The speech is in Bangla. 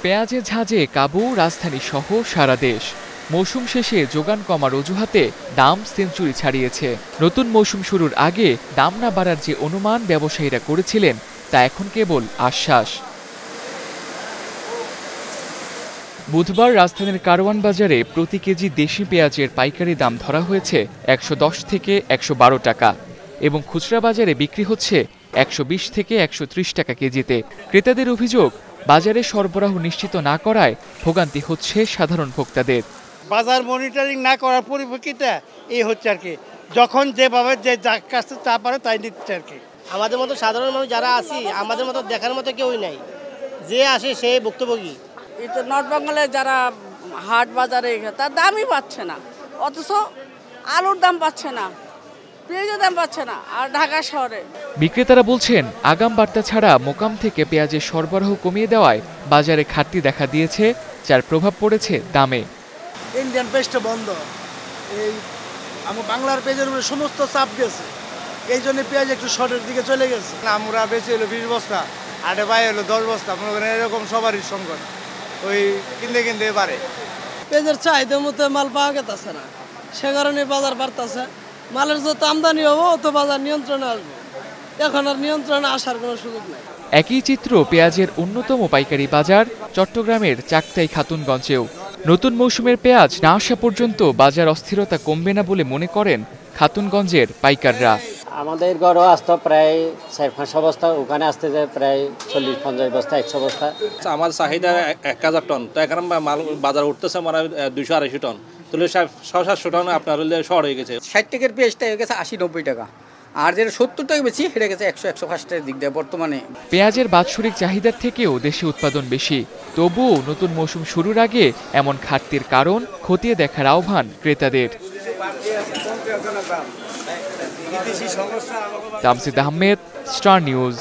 পেঁয়াজের ঝাঁজে কাবু রাজধানী সহ সারা দেশ। মৌসুম শেষে যোগান কমার অজুহাতে দাম সেঞ্চুরি ছাড়িয়েছে। নতুন মৌসুম শুরুর আগে দাম না বাড়ার যে অনুমান ব্যবসায়ীরা করেছিলেন তা এখন কেবল আশ্বাস। বুধবার রাজধানীর কারওয়ান বাজারে প্রতি কেজি দেশি পেঁয়াজের পাইকারি দাম ধরা হয়েছে ১১০ থেকে ১১২ টাকা এবং খুচরা বাজারে বিক্রি হচ্ছে ১২০ থেকে ১৩০ টাকা কেজিতে। ক্রেতাদের অভিযোগ, বাজারে সরবরাহ নিশ্চিত না করায় ভোগান্তি হচ্ছে সাধারণ ভোক্তাদের। বাজার মনিটরিং না করার পরিপ্রেক্ষিতে এই হচ্ছে আর কি, যখন যেভাবে যে কাছে তা পারে তাই নিচ্ছে আর কি। আমাদের মতো সাধারণ মানুষ যারা আছি, আমাদের মতো দেখার মতো কেউই নাই, যে আসে সে ভুক্তভোগী। এই তো নর্থ বেঙ্গলে যারা হাট বাজারে তার দামই পাচ্ছে না, অথচ আলুর দাম পাচ্ছে না, পেঁয়াজের দাম পাচ্ছে না। আর ঢাকা শহরে বিক্রেতারা বলছেন, আগাম বার্তা ছাড়া মোকাম থেকে পেঁয়াজের সরবরাহ কমিয়ে দেওয়ায় বাজারে ঘাটতি দেখা দিয়েছে, যার প্রভাব পড়েছে দামে। ইন্ডিয়ান পেস্টটা বন্ধ, এই আমার বাংলার পেঁয়াজের উপরে সমস্ত চাপ গেছে, এই জন্য পেঁয়াজ একটু শর্টের দিকে চলে গেছে। আমরা বেশি হলো ২০ বস্তা, আটে বাই হলো ১০ বস্তা, মনে করেন এরকম সবারই সংকট, ওই কিনতে পারে। পেঁয়াজের চাহিদা মতো মাল পাওয়া গেছে না, সে কারণে বাজার বাড়তেছে। মালের যত আমদানি হবো অত বাজার নিয়ন্ত্রণে আসবে, এখন আর নিয়ন্ত্রণে আসার কোনো সুযোগ নেই। একই চিত্র পেঁয়াজের অন্যতম পাইকারি বাজার চট্টগ্রামের চাকতাই খাতুনগঞ্জেও। নতুন মৌসুমের পেঁয়াজ না আসা পর্যন্ত বাজার অস্থিরতা কমবে না বলে মনে করেন খাতুনগঞ্জের পাইকাররা। আমাদের গড়ও আসতো প্রায় ৪-৫০০ বস্তা, ওখানে আসতে যায় প্রায় ৪০-৫০ বস্তা, ১০০ বস্তা। আমার চাহিদা ১,০০০ টন, তো এখানে মাল বাজার উঠতেছে মানে ২০০-২৫০ টন, তাহলে ৬০০-৭০০ টন আপনার শর্ট হয়ে গেছে। ৬০ টাকার পেঁয়াজটা হয়ে গেছে ৮০-৯০ টাকা, আর যেটা ৭০ টাকা বেশি সেটা গেছে ১০০-১৫০ টাকার দিক দিয়ে বর্তমানে। পেঁয়াজের বাৎসরিক চাহিদার থেকেও দেশে উৎপাদন বেশি, তবুও নতুন মৌসুম শুরুর আগে এমন ঘাটতির কারণ খতিয়ে দেখার আহ্বান ক্রেতাদের। Tamsid Ahmed, star news.